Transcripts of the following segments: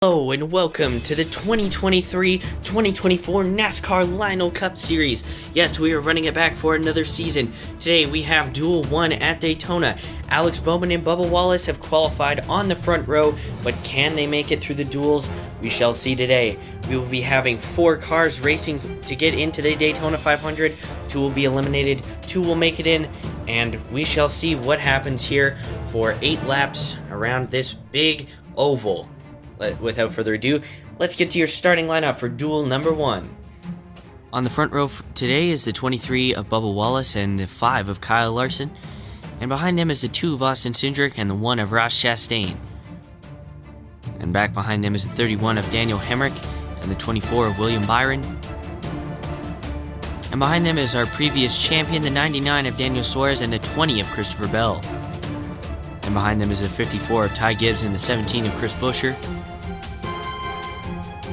Hello and welcome to the 2023-2024 NASCAR Lionel Cup Series. Yes, we are running it back for another season. Today we have Duel 1 at Daytona. Alex Bowman and Bubba Wallace have qualified on the front row, but can they make it through the duels? We shall see today. We will be having 4 cars racing to get into the Daytona 500. 2 will be eliminated, 2 will make it in, and we shall see what happens here for 8 laps around this big oval. Without further ado, let's get to your starting lineup for duel number 1. On the front row today is the 23 of Bubba Wallace and the 5 of Kyle Larson. And behind them is the 2 of Austin Cindric and the 1 of Ross Chastain. And back behind them is the 31 of Daniel Hemrick and the 24 of William Byron. And behind them is our previous champion, the 99 of Daniel Suarez and the 20 of Christopher Bell. And behind them is the 54 of Ty Gibbs and the 17 of Chris Buescher.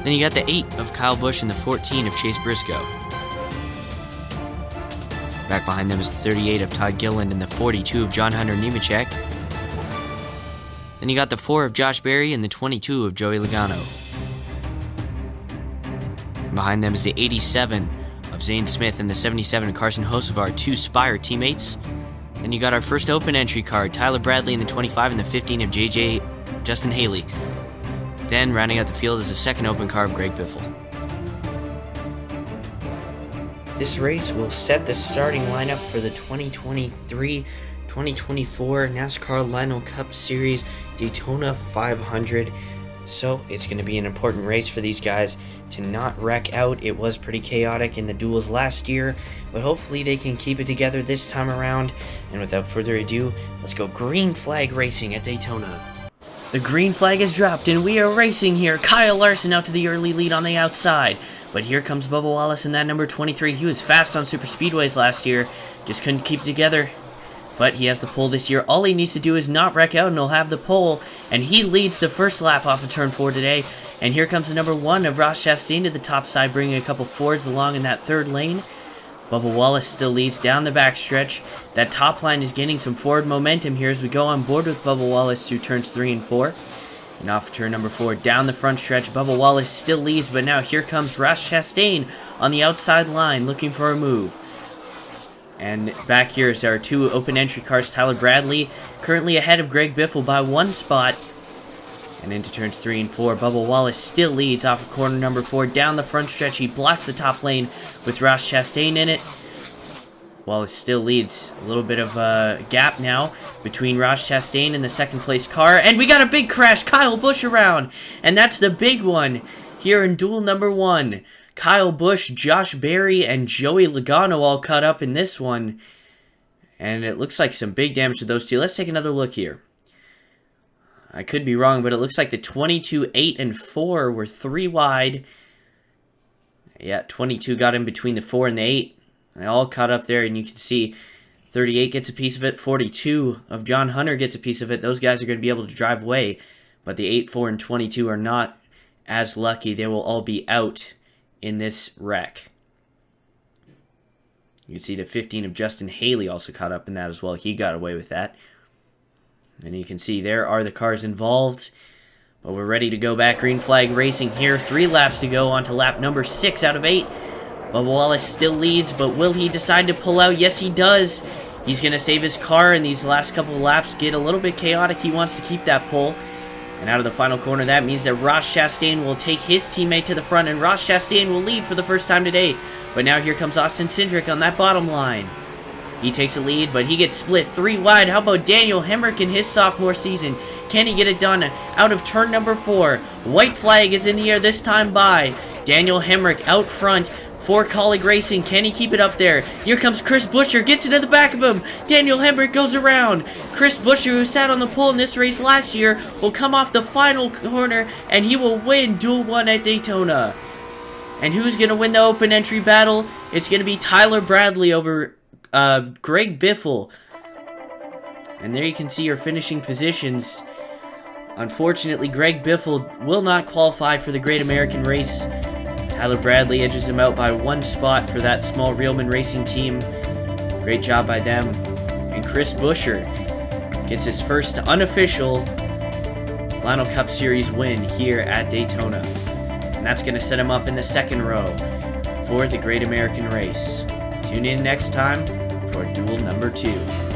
Then you got the 8 of Kyle Busch and the 14 of Chase Briscoe. Back behind them is the 38 of Todd Gilliland and the 42 of John Hunter Nemechek. Then you got the 4 of Josh Berry and the 22 of Joey Logano. And behind them is the 87 of Zane Smith and the 77 of Carson Hocevar, 2 Spire teammates. Then you got our first open entry card, Tyler Bradley in the 25 and the 15 of Justin Haley. Then rounding out the field is the second open car of Greg Biffle. This race will set the starting lineup for the 2023-2024 NASCAR Lionel Cup Series Daytona 500. So it's going to be an important race for these guys to not wreck out. It was pretty chaotic in the duels last year, but hopefully they can keep it together this time around. And without further ado, let's go green flag racing at Daytona. The green flag is dropped and we are racing here. Kyle Larson out to the early lead on the outside. But here comes Bubba Wallace in that number 23. He was fast on super speedways last year. Just couldn't keep it together. But he has the pole this year. All he needs to do is not wreck out and he'll have the pole. And he leads the first lap off of turn 4 today. And here comes the number 1 of Ross Chastain to the top side, bringing a couple Fords along in that third lane. Bubba Wallace still leads down the backstretch. That top line is gaining some forward momentum here as we go on board with Bubba Wallace through turns 3 and 4. And off turn number 4, down the front stretch, Bubba Wallace still leads, but now here comes Ross Chastain on the outside line looking for a move. And back here is our 2 open entry cars, Tyler Bradley, currently ahead of Greg Biffle by 1 spot. And into turns 3 and 4, Bubba Wallace still leads off of corner number 4. Down the front stretch, he blocks the top lane with Ross Chastain in it. Wallace still leads. A little bit of a gap now between Ross Chastain and the second place car. And we got a big crash, Kyle Busch around. And that's the big one here in duel number 1. Kyle Busch, Josh Berry, and Joey Logano all caught up in this one. And it looks like some big damage to those 2. Let's take another look here. I could be wrong, but it looks like the 22, 8, and 4 were 3 wide. Yeah, 22 got in between the 4 and the 8. They all caught up there, and you can see 38 gets a piece of it. 42 of John Hunter gets a piece of it. Those guys are going to be able to drive away. But the 8, 4, and 22 are not as lucky. They will all be out in this wreck. You can see the 15 of Justin Haley also caught up in that as well. He got away with that. And you can see there are the cars involved. But we're ready to go back. Green flag racing here. 3 laps to go on to lap number 6 out of 8. Bubba Wallace still leads, but will he decide to pull out? Yes, he does. He's going to save his car, and these last couple of laps get a little bit chaotic. He wants to keep that pole. And out of the final corner, that means that Ross Chastain will take his teammate to the front, and Ross Chastain will lead for the first time today. But now here comes Austin Cindric on that bottom line. He takes a lead, but he gets split 3 wide. How about Daniel Hemrick in his sophomore season? Can he get it done out of turn number 4? White flag is in the air this time by Daniel Hemrick out front for Colleague Racing. Can he keep it up there? Here comes Chris Buescher, gets into the back of him. Daniel Hemrick goes around. Chris Buescher, who sat on the pole in this race last year, will come off the final corner, and he will win Duel 1 at Daytona. And who's going to win the open entry battle? It's going to be Tyler Bradley over Greg Biffle. And there you can see your finishing positions. Unfortunately, Greg Biffle will not qualify for the Great American Race. Tyler Bradley edges him out by 1 spot for that small Reelman Racing team. Great job by them. And Chris Buescher gets his first unofficial Lionel Cup Series win here at Daytona. And that's going to set him up in the second row for the Great American Race. Tune in next time for Duel number 2.